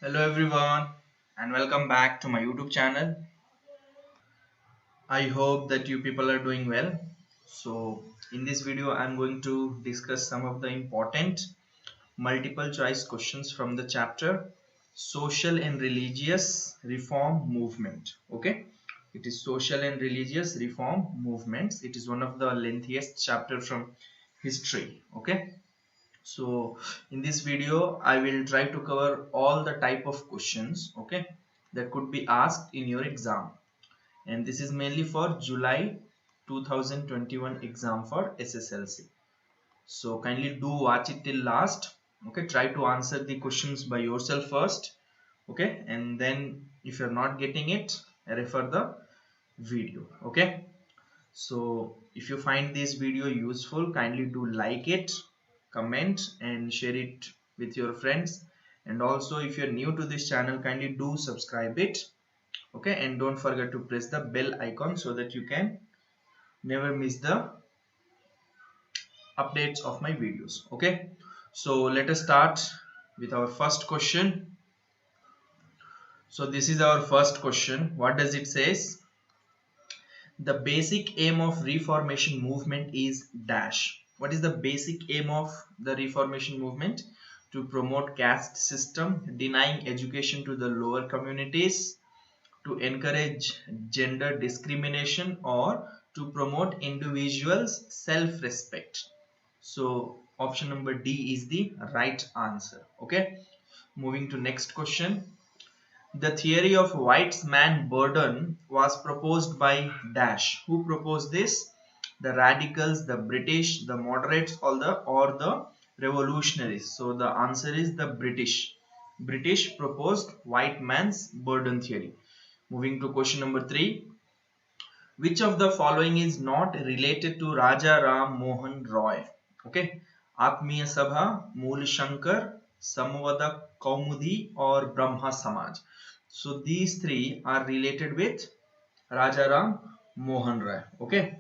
Hello everyone and welcome back to my YouTube channel. I hope that you people are doing well. So in this video I'm going to discuss some of the important multiple choice questions from the chapter Social and Religious Reform Movement. Okay, it is Social and Religious Reform Movements. It is one of the lengthiest chapter from history. Okay, so in this video I will try to cover all the type of questions, okay, that could be asked in your exam, and this is mainly for July 2021 exam for SSLC. So kindly do watch it till last. Okay, try to answer the questions by yourself first, okay, and then if you're not getting it, refer the video. Okay, so if you find this video useful, kindly do like it, comment and share it with your friends. And also if you're new to this channel, kindly do subscribe it. Okay, and don't forget to press the bell icon so that you can never miss the updates of my videos. Okay, so let us start with our first question. So this is our first question. What does it says? The basic aim of reformation movement is dash. What is the basic aim of the reformation movement? To promote caste system, denying education to the lower communities, to encourage gender discrimination, or to promote individuals self-respect. So option number D is the right answer. Okay, moving to next question. The theory of white man burden was proposed by dash. Who proposed this? The radicals, the British, the moderates, or the revolutionaries. So the answer is the British. British proposed white man's burden theory. Moving to question number 3. Which of the following is not related to Raja Ram Mohan Roy? Okay. Atmiya Sabha, Mool Shankar, Samvada Kaumudi, or Brahma Samaj. So these three are related with Raja Ram Mohan Roy. Okay.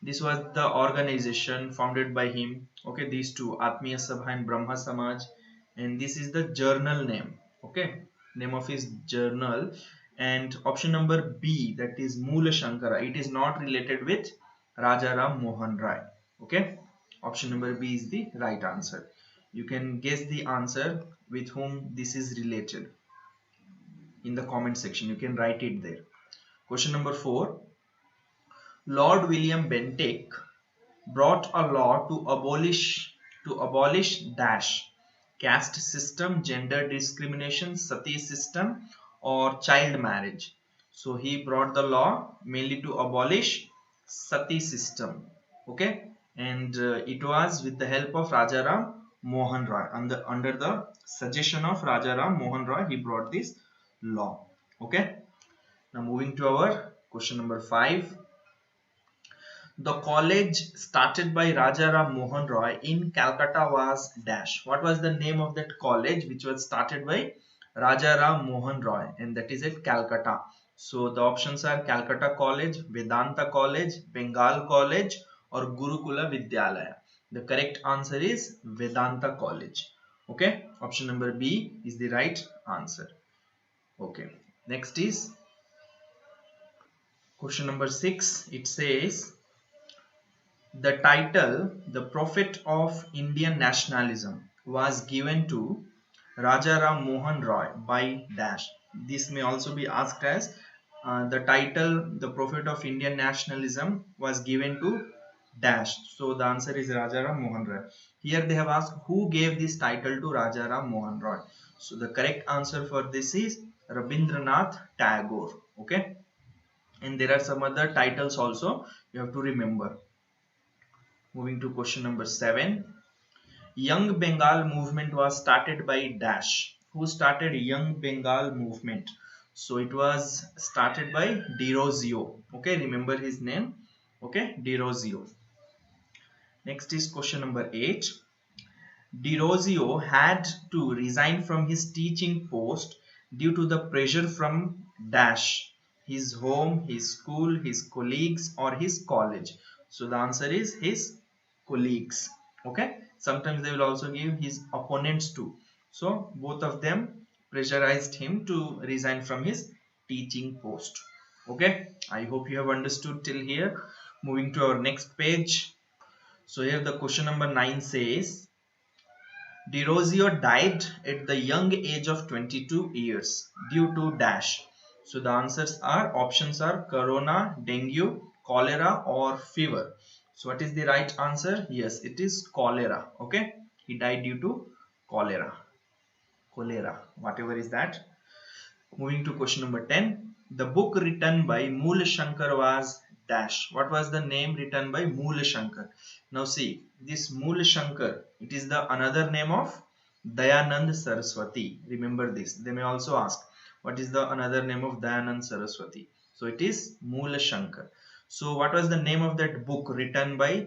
This was the organization founded by him. Okay. These two, Atmiya Sabha and Brahma Samaj. And this is the journal name. Okay. Name of his journal. And option number B, that is Moola Shankara, it is not related with Raja Ram Mohan Rai. Okay. Option number B is the right answer. You can guess the answer with whom this is related in the comment section. You can write it there. Question number 4. Lord William Bentinck brought a law to abolish dash caste system, gender discrimination, sati system, or child marriage. So he brought the law mainly to abolish sati system. Okay, and it was with the help of Rajaram Mohan Roy. Under the suggestion of Rajaram Mohan Roy, he brought this law. Okay, now moving to our question number 5. The college started by Raja Ram Mohan Roy in Calcutta was dash. What was the name of that college which was started by Raja Ram Mohan Roy, and that is at Calcutta. So the options are Calcutta College, Vedanta College, Bengal College, or Gurukula Vidyalaya. The correct answer is Vedanta College. Okay, option number B is the right answer. Okay, next is question number 6. It says the title, the Prophet of Indian Nationalism, was given to Raja Ram Mohan Roy by dash. This may also be asked as the title, the Prophet of Indian Nationalism, was given to dash. So the answer is Raja Ram Mohan Roy. Here they have asked who gave this title to Raja Ram Mohan Roy. So the correct answer for this is Rabindranath Tagore. Okay, and there are some other titles also you have to remember. Moving to question number 7. Young Bengal movement was started by dash. Who started Young Bengal movement? So it was started by Derozio. Okay, remember his name. Okay, Derozio. Next is question number 8. Derozio had to resign from his teaching post due to the pressure from dash, his home, his school, his colleagues, or his college. So the answer is his colleagues. Okay, sometimes they will also give his opponents too. So both of them pressurized him to resign from his teaching post. Okay, I hope you have understood till here. Moving to our next page. So here the question number 9 says, De Rosio died at the young age of 22 years due to dash. So the options are corona, dengue, cholera or fever. So what is the right answer? Yes, it is cholera. Okay, he died due to cholera, whatever is that. Moving to question number 10. The book written by Mool Shankar was dash. What was the name written by Mool Shankar? Now see, this Mool Shankar, it is the another name of Dayanand Saraswati. Remember this. They may also ask, what is the another name of Dayanand Saraswati? So it is Mool Shankar. So what was the name of that book written by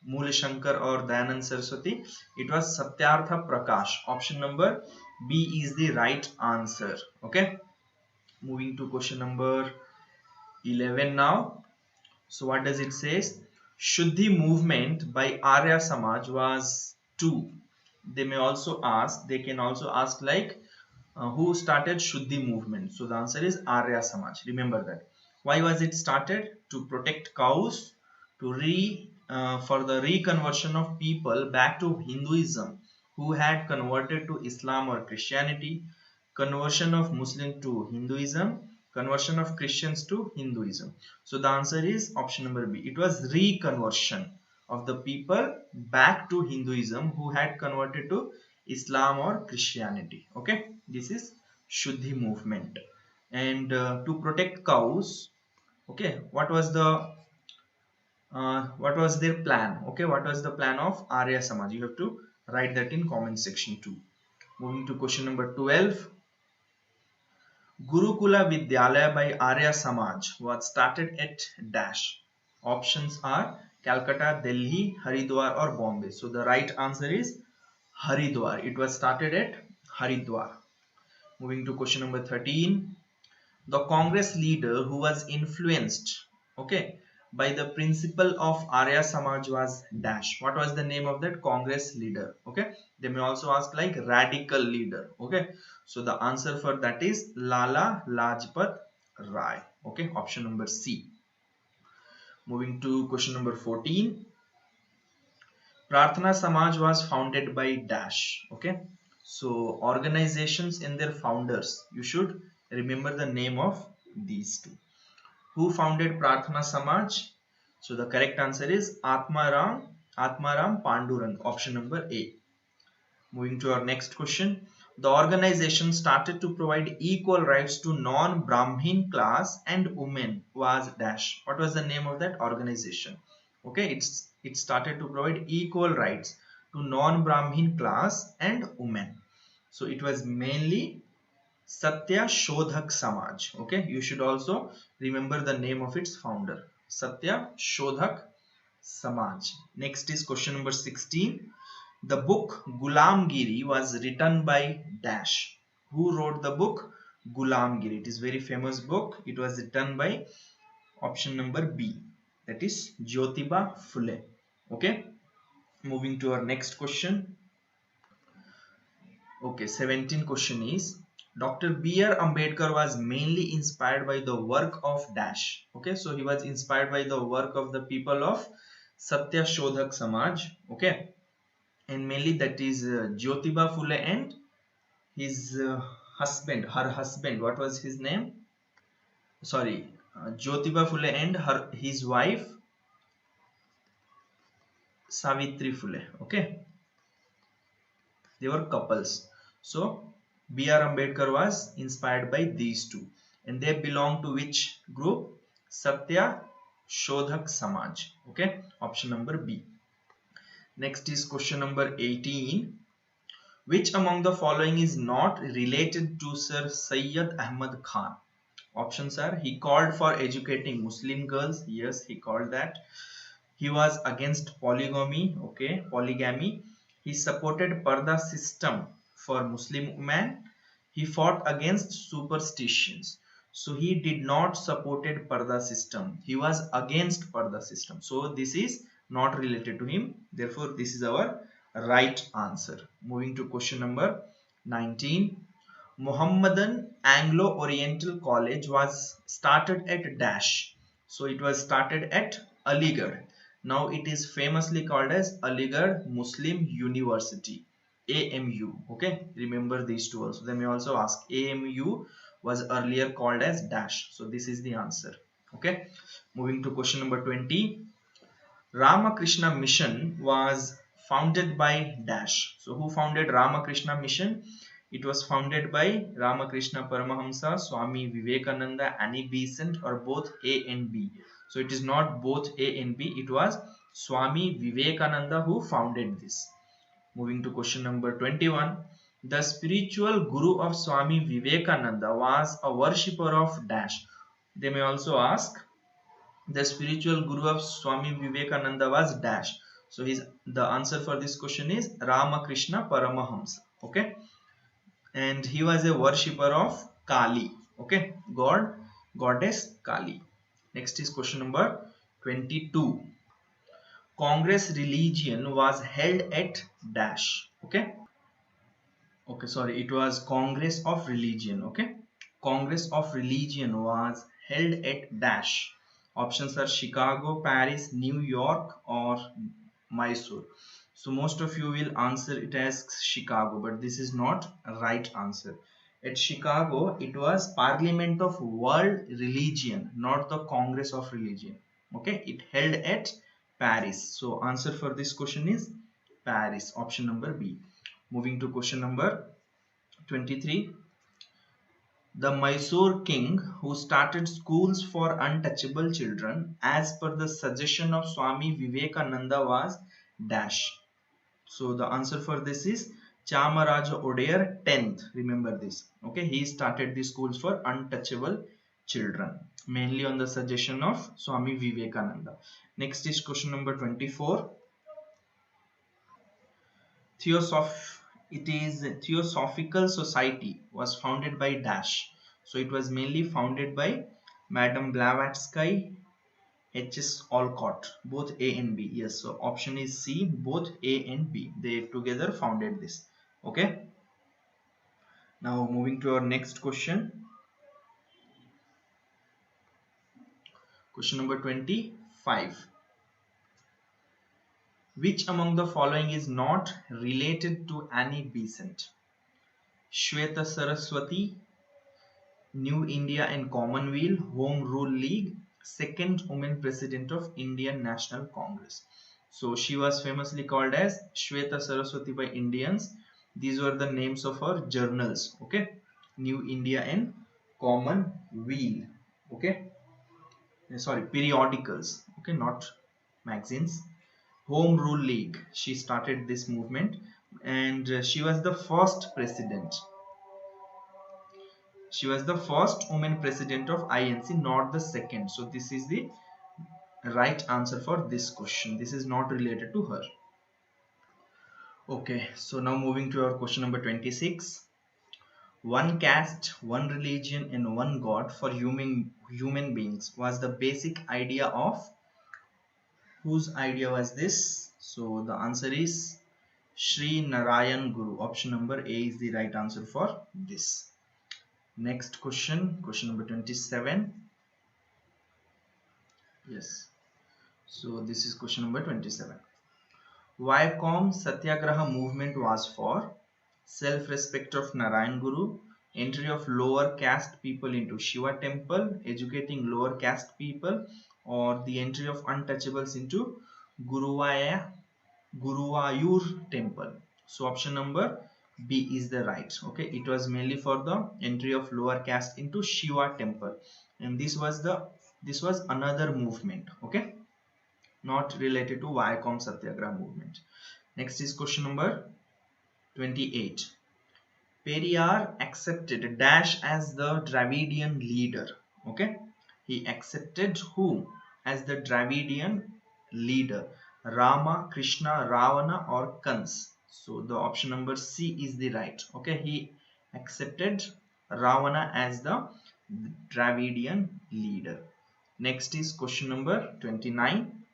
Mool Shankar or Dayanand Saraswati? It was Satyartha Prakash. Option number B is the right answer. Okay. Moving to question number 11 now. So what does it say? Shuddhi movement by Arya Samaj was two. They can also ask like who started Shuddhi movement? So the answer is Arya Samaj. Remember that. Why was it started? To protect cows, for the reconversion of people back to Hinduism who had converted to Islam or Christianity, conversion of Muslim to Hinduism, conversion of Christians to Hinduism. So the answer is option number B. It was reconversion of the people back to Hinduism who had converted to Islam or Christianity. Okay, this is Shuddhi movement. And to protect cows, okay, what was their plan? Okay, what was the plan of Arya Samaj? You have to write that in comment section too. Moving to question number 12. Gurukula Vidyalaya by Arya Samaj was started at dash. Options are Calcutta, Delhi, Haridwar or Bombay. So the right answer is Haridwar. It was started at Haridwar. Moving to question number 13. The Congress leader who was influenced, okay, by the principle of Arya Samaj was dash. What was the name of that Congress leader? Okay, they may also ask like radical leader. Okay, so the answer for that is Lala Lajpat Rai. Okay, option number C. Moving to question number 14. Prarthana Samaj was founded by dash. Okay, so organizations and their founders, you should remember the name of these two. Who founded Prarthana Samaj? So the correct answer is Atmaram Pandurang, option number A. Moving to our next question. The organization started to provide equal rights to non-Brahmin class and women was dash. What was the name of that organization? Okay, it started to provide equal rights to non-Brahmin class and women. So it was mainly Satya Shodhak Samaj. Okay, you should also remember the name of its founder, Satya Shodhak Samaj. Next is question number 16. The book Gulamgiri was written by dash. Who wrote the book Gulamgiri? It is very famous book. It was written by option number B, that is Jyotiba Phule. Okay, moving to our next question. Okay, 17th question is, Dr. B.R. Ambedkar was mainly inspired by the work of dash. Okay, so he was inspired by the work of the people of Satya Shodhak Samaj. Okay, and mainly that is Jyotiba Phule and his husband, her husband. What was his name? Sorry, Jyotiba Phule and his wife Savitri Phule. Okay, they were couples. So B.R. Ambedkar was inspired by these two, and they belong to which group? Satya Shodhak Samaj. Okay, option number B. Next is question number 18. Which among the following is not related to Sir Syed Ahmad Khan? Options are: he called for educating Muslim girls. Yes, he called that. He was against polygamy. Okay, polygamy. He supported Parda system for Muslim women. He fought against superstitions. So he did not supported Parda system. He was against Parda system. So this is not related to him. Therefore, this is our right answer. Moving to question number 19. Mohammedan Anglo-Oriental College was started at dash. So it was started at Aligarh. Now it is famously called as Aligarh Muslim University, AMU. Okay, remember these two also. They may also ask, AMU was earlier called as dash. So this is the answer. Okay, moving to question number 20. Ramakrishna Mission was founded by dash. So who founded Ramakrishna Mission? It was founded by Ramakrishna Paramahamsa, Swami Vivekananda, Annie Besant, or both A and B. So it is not both A and B. It was Swami Vivekananda who founded this. Moving to question number 21. The spiritual guru of Swami Vivekananda was a worshipper of dash. They may also ask, the spiritual guru of Swami Vivekananda was dash. So the answer for this question is Ramakrishna Paramahamsa. Okay, and he was a worshipper of Kali. Okay, goddess Kali. Next is question number 22. Congress religion was held at dash. Okay, sorry, it was Congress of Religion. Okay, Congress of Religion was held at dash. Options are Chicago, Paris, New York, or Mysore. So most of you will answer it as Chicago, but this is not a right answer. At Chicago, it was Parliament of World Religion, not the Congress of Religion. Okay, it held at Paris. So answer for this question is Paris, option number B. Moving to question number 23. The Mysore king who started schools for untouchable children as per the suggestion of Swami Vivekananda was dash. So the answer for this is Chamaraja Odair 10th. Remember this. Okay, he started the schools for untouchable children mainly on the suggestion of Swami Vivekananda. Next is question number 24. Theosophical Society was founded by dash. So it was mainly founded by Madame Blavatsky, H.S. Olcott, both A and B. Yes, so option is C, both A and B. They together founded this. Okay. Now moving to our next question. Question number 25. Which among the following is not related to Annie Besant? Shweta Saraswati, New India and Commonweal, Home Rule League, second woman president of Indian National Congress. So she was famously called as Shweta Saraswati by Indians. These were the names of her journals. Okay, New India and Commonweal. Okay, sorry, periodicals. Okay, not magazines. Home Rule League. She started this movement, and she was the first president. She was the first woman president of INC, not the second. So this is the right answer for this question. This is not related to her. Okay, so now moving to our question number 26. One caste, one religion, and one God for human beings was the basic idea of, whose idea was this? So the answer is Sri Narayan Guru. Option number A is the right answer for this. Next question, question number 27. Yes, so this is question number 27. Vycom Satyagraha movement was for self-respect of Narayan Guru, entry of lower caste people into Shiva temple, educating lower caste people, or the entry of untouchables into Guruvayur temple. So option number B is the right. Okay, it was mainly for the entry of lower caste into Shiva temple, and this was another movement. Okay, not related to Vycom Satyagraha movement. Next is question number 28. Periyar accepted dash as the Dravidian leader. Okay, he accepted whom as the Dravidian leader? Rama, Krishna, Ravana, or Kans? So the option number C is the right. Okay, he accepted Ravana as the Dravidian leader. Next is question number 29.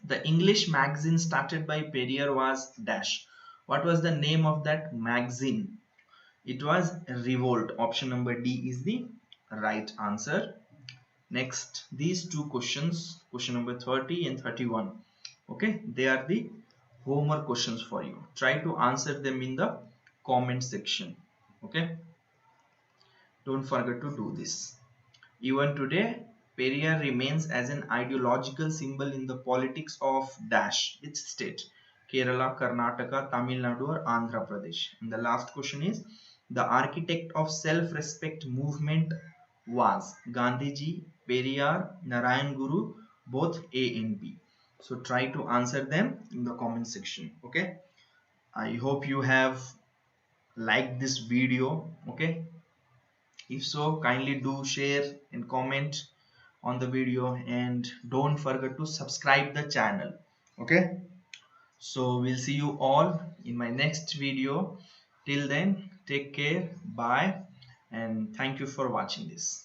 The English magazine started by Periyar was dash. What was the name of that magazine? It was revolt. Option number D is the right answer. Next, these two questions, question number 30 and 31, okay, they are the homework questions for you. Try to answer them in the comment section. Okay, don't forget to do this. Even today, Periyar remains as an ideological symbol in the politics of dash which state? Kerala, Karnataka, Tamil Nadu or Andhra Pradesh? And the last question is, the architect of self-respect movement was Gandhiji, Periyar, Narayan Guru, both A and B? So try to answer them in the comment section. Okay, I hope you have liked this video. Okay, if so, kindly do share and comment on the video, and don't forget to subscribe the channel. Okay, so we'll see you all in my next video. Till then, take care, bye, and thank you for watching this.